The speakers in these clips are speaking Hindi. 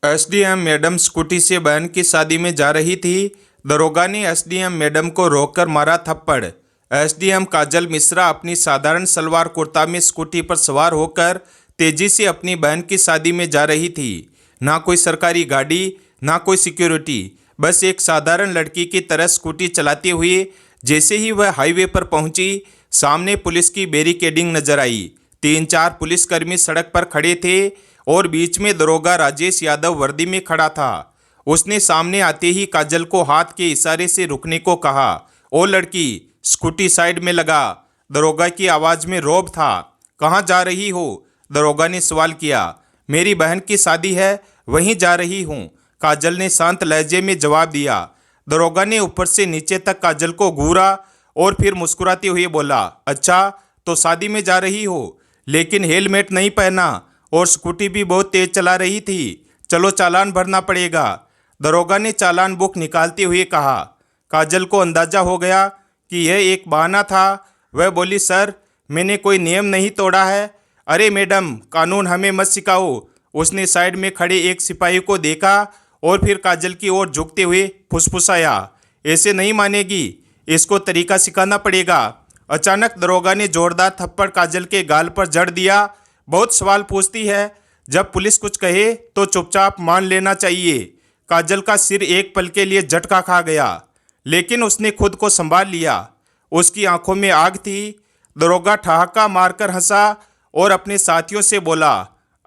एसडीएम मैडम स्कूटी से बहन की शादी में जा रही थी। दरोगा ने एसडीएम मैडम को रोककर मारा थप्पड़। एसडीएम काजल मिश्रा अपनी साधारण सलवार कुर्ता में स्कूटी पर सवार होकर तेजी से अपनी बहन की शादी में जा रही थी। ना कोई सरकारी गाड़ी, ना कोई सिक्योरिटी, बस एक साधारण लड़की की तरह स्कूटी चलाते हुए जैसे ही वह हाईवे पर पहुंची, सामने पुलिस की बैरिकेडिंग नजर आई। 3-4 पुलिसकर्मी सड़क पर खड़े थे और बीच में दरोगा राजेश यादव वर्दी में खड़ा था। उसने सामने आते ही काजल को हाथ के इशारे से रुकने को कहा। ओ लड़की, स्कूटी साइड में लगा। दरोगा की आवाज़ में रौब था। कहाँ जा रही हो? दरोगा ने सवाल किया। मेरी बहन की शादी है, वहीं जा रही हूँ, काजल ने शांत लहजे में जवाब दिया। दरोगा ने ऊपर से नीचे तक काजल को घूरा और फिर मुस्कुराते हुए बोला, अच्छा तो शादी में जा रही हो, लेकिन हेलमेट नहीं पहना और स्कूटी भी बहुत तेज चला रही थी। चलो चालान भरना पड़ेगा। दरोगा ने चालान बुक निकालते हुए कहा। काजल को अंदाजा हो गया कि यह एक बहाना था। वह बोली, सर मैंने कोई नियम नहीं तोड़ा है। अरे मैडम, कानून हमें मत सिखाओ। उसने साइड में खड़े एक सिपाही को देखा और फिर काजल की ओर झुकते हुए फुसफुसाया, ऐसे नहीं मानेगी, इसको तरीका सिखाना पड़ेगा। अचानक दरोगा ने जोरदार थप्पड़ काजल के गाल पर जड़ दिया। बहुत सवाल पूछती है, जब पुलिस कुछ कहे तो चुपचाप मान लेना चाहिए। काजल का सिर एक पल के लिए झटका खा गया, लेकिन उसने खुद को संभाल लिया। उसकी आंखों में आग थी। दरोगा ठहाका मारकर हंसा और अपने साथियों से बोला,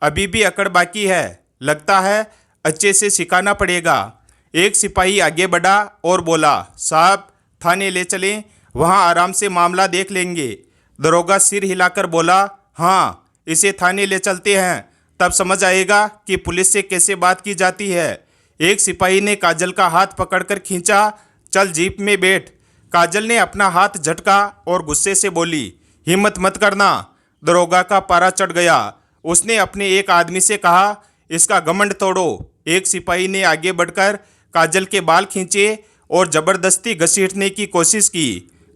अभी भी अकड़ बाकी है, लगता है अच्छे से सिखाना पड़ेगा। एक सिपाही आगे बढ़ा और बोला, साहब थाने ले चलें, वहाँ आराम से मामला देख लेंगे। दरोगा सिर हिलाकर बोला, हाँ इसे थाने ले चलते हैं, तब समझ आएगा कि पुलिस से कैसे बात की जाती है। एक सिपाही ने काजल का हाथ पकड़कर खींचा। चल जीप में बैठ। काजल ने अपना हाथ झटका और गुस्से से बोली, हिम्मत मत करना। दरोगा का पारा चढ़ गया। उसने अपने एक आदमी से कहा, इसका घमंड तोड़ो। एक सिपाही ने आगे बढ़कर काजल के बाल खींचे और जबरदस्ती घसीटने की कोशिश की।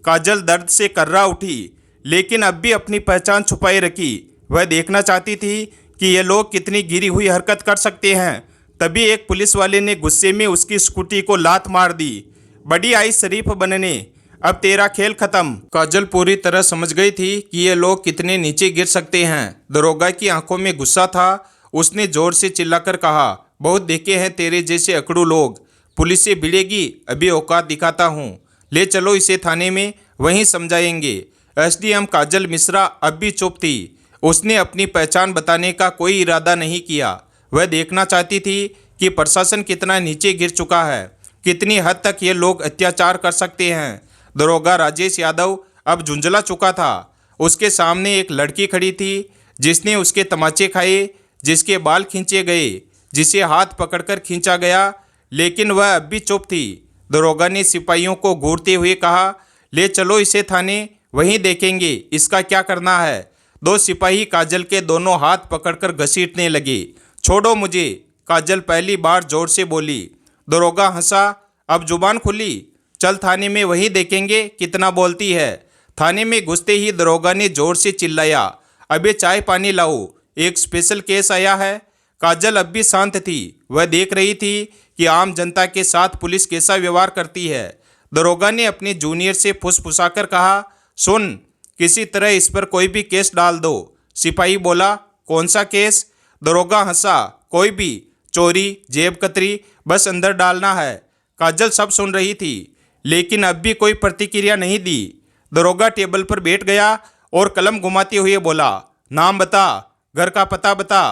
काजल दर्द से कर्रा उठी, लेकिन अब भी अपनी पहचान छुपाए रखी। वह देखना चाहती थी कि ये लोग कितनी गिरी हुई हरकत कर सकते हैं। तभी एक पुलिस वाले ने गुस्से में उसकी स्कूटी को लात मार दी। बड़ी आई शरीफ बनने, अब तेरा खेल खत्म। काजल पूरी तरह समझ गई थी कि ये लोग कितने नीचे गिर सकते हैं। दरोगा की आंखों में गुस्सा था। उसने जोर से चिल्लाकर कहा, बहुत देखे हैं तेरे जैसे अकड़ू लोग, पुलिस से भिड़ेगी, अभी औकात दिखाता हूँ। ले चलो इसे थाने में, वहीं समझाएंगे। एसडीएम काजल मिश्रा अब भी चुप थी। उसने अपनी पहचान बताने का कोई इरादा नहीं किया। वह देखना चाहती थी कि प्रशासन कितना नीचे गिर चुका है, कितनी हद तक ये लोग अत्याचार कर सकते हैं। दरोगा राजेश यादव अब झुंझला चुका था। उसके सामने एक लड़की खड़ी थी जिसने उसके तमाचे खाए, जिसके बाल खींचे गए, जिसे हाथ पकड़कर खींचा गया, लेकिन वह अब भी चुप थी। दरोगा ने सिपाहियों को घूरते हुए कहा, ले चलो इसे थाने, वहीं देखेंगे इसका क्या करना है। 2 सिपाही काजल के दोनों हाथ पकड़कर घसीटने लगे। छोड़ो मुझे, काजल पहली बार जोर से बोली। दरोगा हंसा, अब जुबान खुली, चल थाने में, वहीं देखेंगे कितना बोलती है। थाने में घुसते ही दरोगा ने जोर से चिल्लाया, अबे चाय पानी लाओ, एक स्पेशल केस आया है। काजल अब भी शांत थी। वह देख रही थी कि आम जनता के साथ पुलिस कैसा व्यवहार करती है। दरोगा ने अपने जूनियर से फुसफुसाकर कहा, सुन, किसी तरह इस पर कोई भी केस डाल दो। सिपाही बोला, कौन सा केस? दरोगा हंसा, कोई भी, चोरी, जेब कतरी, बस अंदर डालना है। काजल सब सुन रही थी, लेकिन अब भी कोई प्रतिक्रिया नहीं दी। दरोगा टेबल पर बैठ गया और कलम घुमाते हुए बोला, नाम बता, घर का पता बता।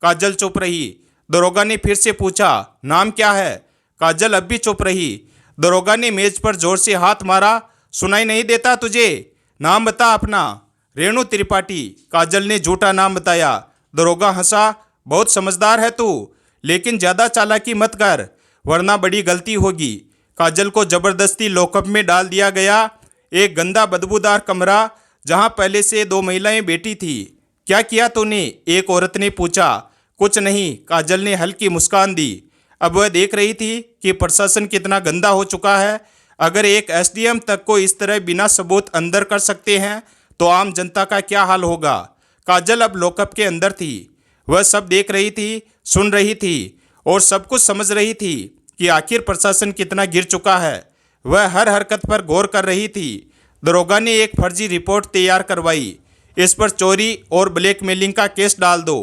काजल चुप रही। दरोगा ने फिर से पूछा, नाम क्या है? काजल अब भी चुप रही। दरोगा ने मेज पर जोर से हाथ मारा, सुनाई नहीं देता तुझे? नाम बता अपना। रेणु त्रिपाठी। काजल ने झूठा नाम बताया। दरोगा हंसा, बहुत समझदार है तू, लेकिन ज़्यादा चालाकी मत कर, वरना बड़ी गलती होगी। काजल को जबरदस्ती लॉकअप में डाल दिया गया। एक गंदा बदबूदार कमरा, जहां पहले से 2 महिलाएं बैठी थी। क्या किया तूने? एक औरत ने पूछा। कुछ नहीं, काजल ने हल्की मुस्कान दी। अब वह देख रही थी कि प्रशासन कितना गंदा हो चुका है। अगर एक एसडीएम तक को इस तरह बिना सबूत अंदर कर सकते हैं, तो आम जनता का क्या हाल होगा। काजल अब लॉकअप के अंदर थी। वह सब देख रही थी, सुन रही थी और सब कुछ समझ रही थी कि आखिर प्रशासन कितना गिर चुका है। वह हर हरकत पर गौर कर रही थी। दरोगा ने एक फर्जी रिपोर्ट तैयार करवाई। इस पर चोरी और ब्लैकमेलिंग का केस डाल दो।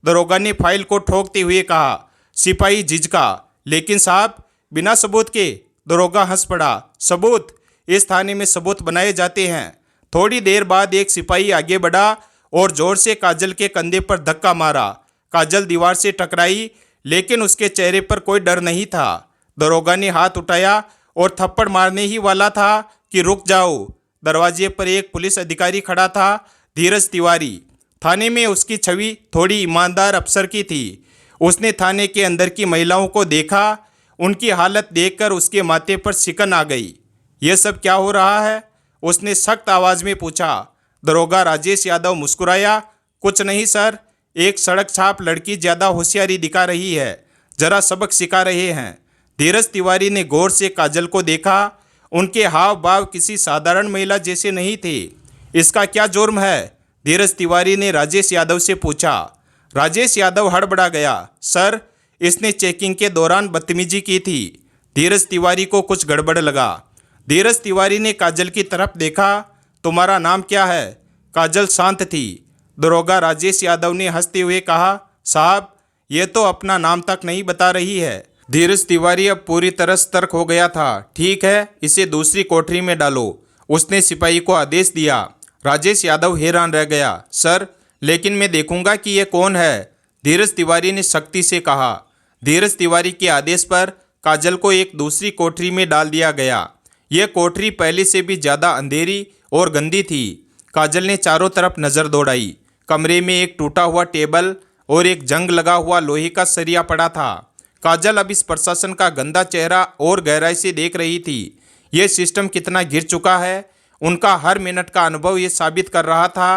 दरोगा ने फाइल को ठोकते हुए कहा। सिपाही झिझका, लेकिन साहब बिना सबूत के। दरोगा हंस पड़ा। सबूत? इस थाने में सबूत बनाए जाते हैं। थोड़ी देर बाद एक सिपाही आगे बढ़ा और जोर से काजल के कंधे पर धक्का मारा। काजल दीवार से टकराई, लेकिन उसके चेहरे पर कोई डर नहीं था। दरोगा ने हाथ उठाया और थप्पड़ मारने ही वाला था कि रुक जाओ। दरवाजे पर एक पुलिस अधिकारी खड़ा था, धीरज तिवारी। थाने में उसकी छवि थोड़ी ईमानदार अफसर की थी। उसने थाने के अंदर की महिलाओं को देखा। उनकी हालत देखकर उसके माथे पर सिकन आ गई। यह सब क्या हो रहा है? उसने सख्त आवाज में पूछा। दरोगा राजेश यादव मुस्कुराया। कुछ नहीं सर, एक सड़क छाप लड़की ज़्यादा होशियारी दिखा रही है, जरा सबक सिखा रहे हैं। धीरज तिवारी ने गौर से काजल को देखा। उनके हाव भाव किसी साधारण महिला जैसे नहीं थे। इसका क्या जुर्म है? धीरज तिवारी ने राजेश यादव से पूछा। राजेश यादव हड़बड़ा गया। सर, इसने चेकिंग के दौरान बदतमीजी की थी। धीरज तिवारी को कुछ गड़बड़ लगा। धीरज तिवारी ने काजल की तरफ देखा। तुम्हारा नाम क्या है? काजल शांत थी। दरोगा राजेश यादव ने हंसते हुए कहा। साहब, ये तो अपना नाम तक नहीं बता रही है। धीरज तिवारी अब पूरी तरह सतर्क हो गया था। ठीक है, इसे दूसरी कोठरी में डालो। उसने सिपाही को आदेश दिया। राजेश यादव हैरान रह गया। सर, लेकिन मैं देखूंगा कि ये कौन है, धीरज तिवारी ने सख्ती से कहा। धीरज तिवारी के आदेश पर काजल को एक दूसरी कोठरी में डाल दिया गया। यह कोठरी पहले से भी ज़्यादा अंधेरी और गंदी थी। काजल ने चारों तरफ नज़र दौड़ाई। कमरे में एक टूटा हुआ टेबल और एक जंग लगा हुआ लोहे का सरिया पड़ा था। काजल अब इस प्रशासन का गंदा चेहरा और गहराई से देख रही थी। यह सिस्टम कितना गिर चुका है। उनका हर मिनट का अनुभव ये साबित कर रहा था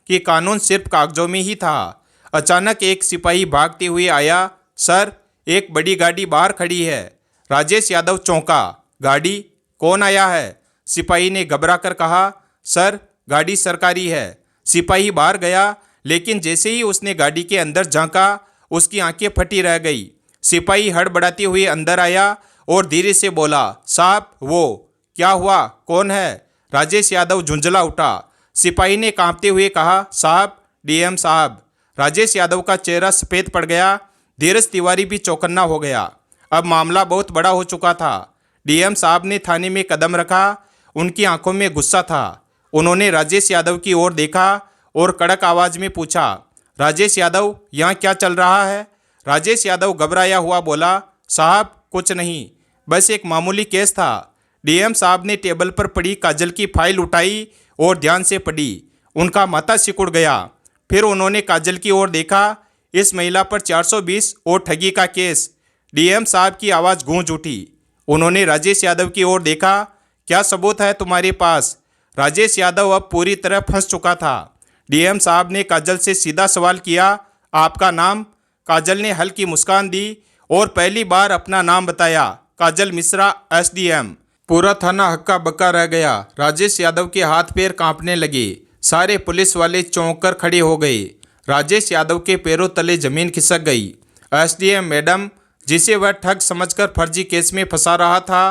कि कानून सिर्फ कागजों में ही था। अचानक एक सिपाही भागते हुए आया। सर, एक बड़ी गाड़ी बाहर खड़ी है। राजेश यादव चौंका। गाड़ी? कौन आया है? सिपाही ने घबरा कर कहा। सर, गाड़ी सरकारी है। सिपाही बाहर गया, लेकिन जैसे ही उसने गाड़ी के अंदर झांका, उसकी आंखें फटी रह गई। सिपाही हड़बड़ाते हुए अंदर आया और धीरे से बोला। साहब, वो क्या हुआ? कौन है? राजेश यादव झुंझला उठा। सिपाही ने कांपते हुए कहा। साहब, डीएम साहब। राजेश यादव का चेहरा सफ़ेद पड़ गया। धीरज तिवारी भी चौकन्ना हो गया। अब मामला बहुत बड़ा हो चुका था। डीएम साहब ने थाने में कदम रखा। उनकी आंखों में गुस्सा था। उन्होंने राजेश यादव की ओर देखा और कड़क आवाज में पूछा। राजेश यादव, यहाँ क्या चल रहा है? राजेश यादव घबराया हुआ बोला। साहब, कुछ नहीं, बस एक मामूली केस था। डीएम साहब ने टेबल पर पड़ी काजल की फाइल उठाई और ध्यान से पढ़ी। उनका माथा सिकुड़ गया। फिर उन्होंने काजल की ओर देखा। इस महिला पर 420 और ठगी का केस। डीएम साहब की आवाज़ गूंज उठी। उन्होंने राजेश यादव की ओर देखा। क्या सबूत है तुम्हारे पास? राजेश यादव अब पूरी तरह फंस चुका था। डीएम साहब ने काजल से सीधा सवाल किया। आपका नाम? काजल ने हल्की मुस्कान दी और पहली बार अपना नाम बताया। काजल मिश्रा, एसडीएम। पूरा थाना हक्का बक्का रह गया। राजेश यादव के हाथ पैर कांपने लगे। सारे पुलिस वाले चौंक कर खड़े हो गए। राजेश यादव के पैरों तले जमीन खिसक गई। एसडीएम मैडम, जिसे वह ठग समझकर फर्जी केस में फंसा रहा था,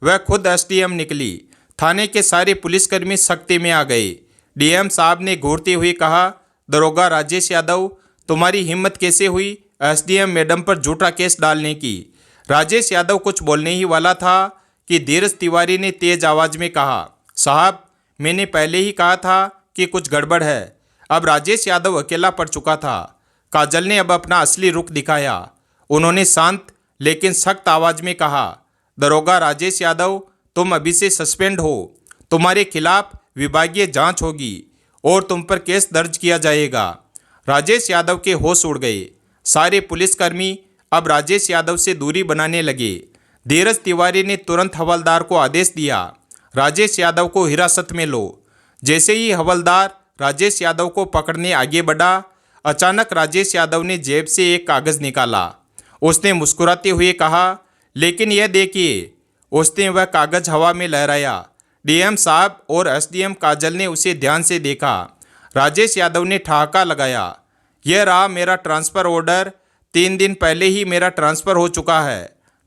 वह खुद एसडीएम निकली। थाने के सारे पुलिसकर्मी सख्ती में आ गए। डीएम साहब ने घूरते हुए कहा। दरोगा राजेश यादव, तुम्हारी हिम्मत कैसे हुई एसडीएम मैडम पर झूठा केस डालने की? राजेश यादव कुछ बोलने ही वाला था कि धीरज तिवारी ने तेज आवाज में कहा। साहब, मैंने पहले ही कहा था कि कुछ गड़बड़ है। अब राजेश यादव अकेला पड़ चुका था। काजल ने अब अपना असली रुख दिखाया। उन्होंने शांत लेकिन सख्त आवाज में कहा। दरोगा राजेश यादव, तुम अभी से सस्पेंड हो। तुम्हारे खिलाफ विभागीय जांच होगी और तुम पर केस दर्ज किया जाएगा। राजेश यादव के होश उड़ गए। सारे पुलिसकर्मी अब राजेश यादव से दूरी बनाने लगे। धीरज तिवारी ने तुरंत हवलदार को आदेश दिया। राजेश यादव को हिरासत में लो। जैसे ही हवलदार राजेश यादव को पकड़ने आगे बढ़ा, अचानक राजेश यादव ने जेब से एक कागज़ निकाला। उसने मुस्कुराते हुए कहा, लेकिन यह देखिए। उसने वह कागज़ हवा में लहराया। डीएम साहब और एसडीएम काजल ने उसे ध्यान से देखा। राजेश यादव ने ठहाका लगाया। यह रहा मेरा ट्रांसफ़र ऑर्डर। 3 दिन पहले ही मेरा ट्रांसफ़र हो चुका है,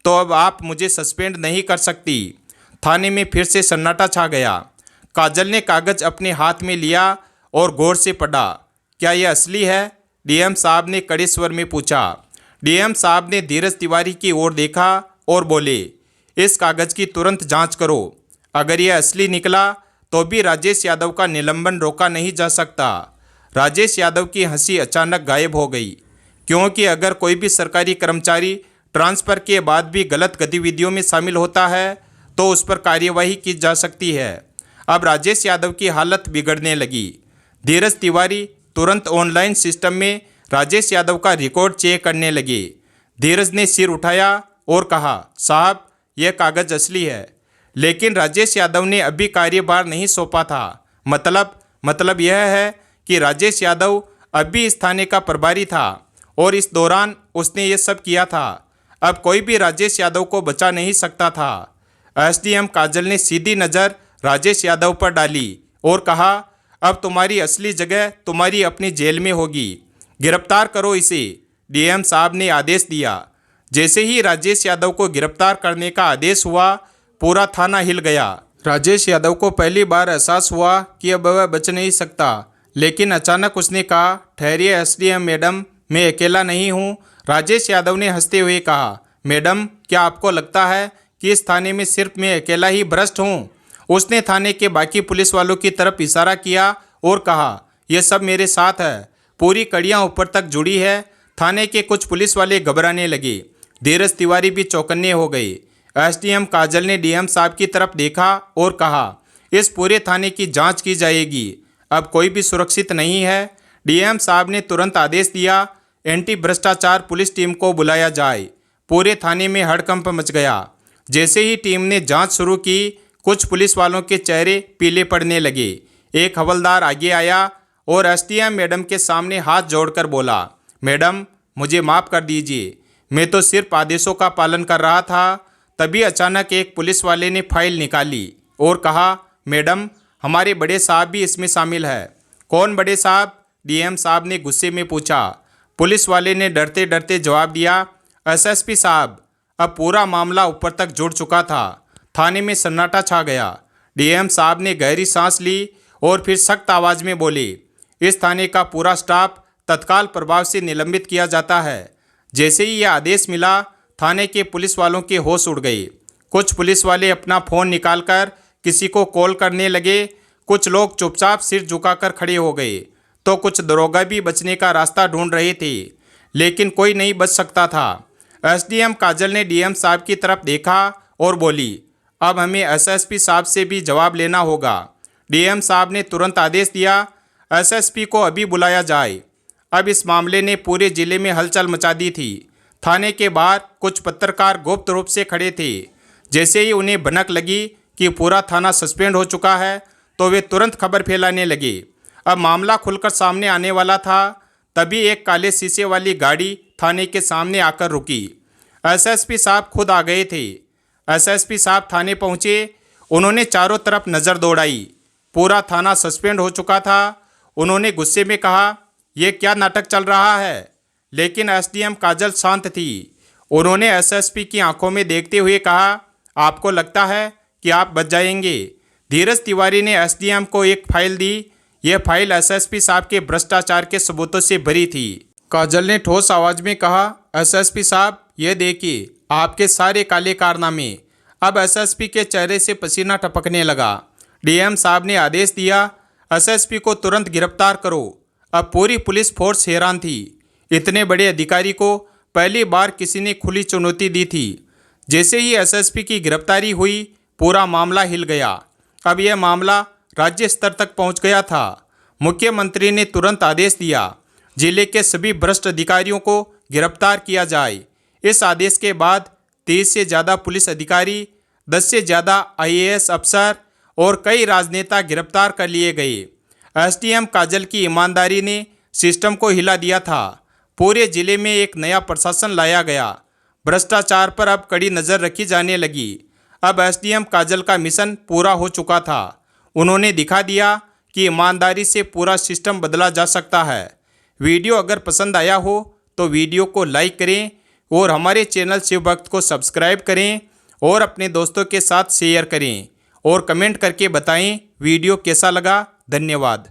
तो अब आप मुझे सस्पेंड नहीं कर सकती। थाने में फिर से सन्नाटा छा गया। काजल ने कागज अपने हाथ में लिया और गौर से पढ़ा। क्या यह असली है? डीएम साहब ने कड़े स्वर में पूछा। डीएम साहब ने धीरज तिवारी की ओर देखा और बोले, इस कागज की तुरंत जांच करो। अगर यह असली निकला तो भी राजेश यादव का निलंबन रोका नहीं जा सकता। राजेश यादव की हंसी अचानक गायब हो गई, क्योंकि अगर कोई भी सरकारी कर्मचारी ट्रांसफ़र के बाद भी गलत गतिविधियों में शामिल होता है तो उस पर कार्यवाही की जा सकती है। अब राजेश यादव की हालत बिगड़ने लगी। धीरज तिवारी तुरंत ऑनलाइन सिस्टम में राजेश यादव का रिकॉर्ड चेक करने लगे। धीरज ने सिर उठाया और कहा, साहब, यह कागज़ असली है, लेकिन राजेश यादव ने अभी कार्यभार नहीं सौंपा था। मतलब यह है कि राजेश यादव अभी इस थाने का प्रभारी था और इस दौरान उसने ये सब किया था। अब कोई भी राजेश यादव को बचा नहीं सकता था। एसडीएम काजल ने सीधी नज़र राजेश यादव पर डाली और कहा, अब तुम्हारी असली जगह तुम्हारी अपनी जेल में होगी। गिरफ्तार करो इसे। डीएम साहब ने आदेश दिया। जैसे ही राजेश यादव को गिरफ्तार करने का आदेश हुआ, पूरा थाना हिल गया। राजेश यादव को पहली बार एहसास हुआ कि अब वह बच नहीं सकता, लेकिन अचानक उसने कहा, ठहरिए एसडीएम मैडम, मैं अकेला नहीं हूँ। राजेश यादव ने हंसते हुए कहा, मैडम, क्या आपको लगता है कि इस थाने में सिर्फ मैं अकेला ही भ्रष्ट हूँ? उसने थाने के बाकी पुलिस वालों की तरफ इशारा किया और कहा, यह सब मेरे साथ है। पूरी कड़ियाँ ऊपर तक जुड़ी है। थाने के कुछ पुलिस वाले घबराने लगे। धीरज तिवारी भी चौकन्ने हो गए। एसडीएम काजल ने डीएम साहब की तरफ देखा और कहा, इस पूरे थाने की जांच की जाएगी। अब कोई भी सुरक्षित नहीं है। डीएम साहब ने तुरंत आदेश दिया, एंटी भ्रष्टाचार पुलिस टीम को बुलाया जाए। पूरे थाने में हड़कंप मच गया। जैसे ही टीम ने जांच शुरू की, कुछ पुलिस वालों के चेहरे पीले पड़ने लगे। एक हवलदार आगे आया और एसडीएम मैडम के सामने हाथ जोड़कर बोला, मैडम, मुझे माफ़ कर दीजिए, मैं तो सिर्फ आदेशों का पालन कर रहा था। तभी अचानक एक पुलिस वाले ने फाइल निकाली और कहा, मैडम, हमारे बड़े साहब भी इसमें शामिल है। कौन बड़े साहब? डीएम साहब ने गुस्से में पूछा। पुलिस वाले ने डरते डरते जवाब दिया, एसएसपी साहब। अब पूरा मामला ऊपर तक जुड़ चुका था। थाने में सन्नाटा छा गया। डीएम साहब ने गहरी सांस ली और फिर सख्त आवाज़ में बोले, इस थाने का पूरा स्टाफ तत्काल प्रभाव से निलंबित किया जाता है। जैसे ही यह आदेश मिला, थाने के पुलिस वालों के होश उड़ गए। कुछ पुलिस वाले अपना फ़ोन निकालकर किसी को कॉल करने लगे। कुछ लोग चुपचाप सिर झुकाकर खड़े हो गए, तो कुछ दरोगा भी बचने का रास्ता ढूंढ रहे थे, लेकिन कोई नहीं बच सकता था। एसडीएम काजल ने डीएम साहब की तरफ देखा और बोली, अब हमें एसएसपी साहब से भी जवाब लेना होगा। डीएम साहब ने तुरंत आदेश दिया, एसएसपी को अभी बुलाया जाए। अब इस मामले ने पूरे जिले में हलचल मचा दी थी। थाने के बाहर कुछ पत्रकार गुप्त रूप से खड़े थे। जैसे ही उन्हें भनक लगी कि पूरा थाना सस्पेंड हो चुका है, तो वे तुरंत खबर फैलाने लगे। अब मामला खुलकर सामने आने वाला था, तभी एक काले शीशे वाली गाड़ी थाने के सामने आकर रुकी। एसएसपी साहब खुद आ गए थे। एसएसपी साहब थाने पहुंचे। उन्होंने चारों तरफ नज़र दौड़ाई। पूरा थाना सस्पेंड हो चुका था। उन्होंने गुस्से में कहा, यह क्या नाटक चल रहा है? लेकिन एसडीएम काजल शांत थी। उन्होंने एसएसपी की आंखों में देखते हुए कहा, आपको लगता है कि आप बच जाएंगे? धीरज तिवारी ने एसडीएम को एक फाइल दी। यह फाइल एसएसपी साहब के भ्रष्टाचार के सबूतों से भरी थी। काजल ने ठोस आवाज में कहा, एसएसपी साहब, यह देखिए आपके सारे काले कारनामे। अब एसएसपी के चेहरे से पसीना टपकने लगा। डीएम साहब ने आदेश दिया, एसएसपी को तुरंत गिरफ्तार करो। अब पूरी पुलिस फोर्स हैरान थी। इतने बड़े अधिकारी को पहली बार किसी ने खुली चुनौती दी थी। जैसे ही एसएसपी की गिरफ्तारी हुई, पूरा मामला हिल गया। अब यह मामला राज्य स्तर तक पहुंच गया था। मुख्यमंत्री ने तुरंत आदेश दिया, जिले के सभी भ्रष्ट अधिकारियों को गिरफ्तार किया जाए। इस आदेश के बाद 30 से ज़्यादा पुलिस अधिकारी, 10 से ज़्यादा आईएएस अफसर और कई राजनेता गिरफ्तार कर लिए गए। एसडीएम काजल की ईमानदारी ने सिस्टम को हिला दिया था। पूरे जिले में एक नया प्रशासन लाया गया। भ्रष्टाचार पर अब कड़ी नज़र रखी जाने लगी। अब एसडीएम काजल का मिशन पूरा हो चुका था। उन्होंने दिखा दिया कि ईमानदारी से पूरा सिस्टम बदला जा सकता है। वीडियो अगर पसंद आया हो तो वीडियो को लाइक करें और हमारे चैनल शिव भक्त को सब्सक्राइब करें और अपने दोस्तों के साथ शेयर करें और कमेंट करके बताएं वीडियो कैसा लगा। धन्यवाद।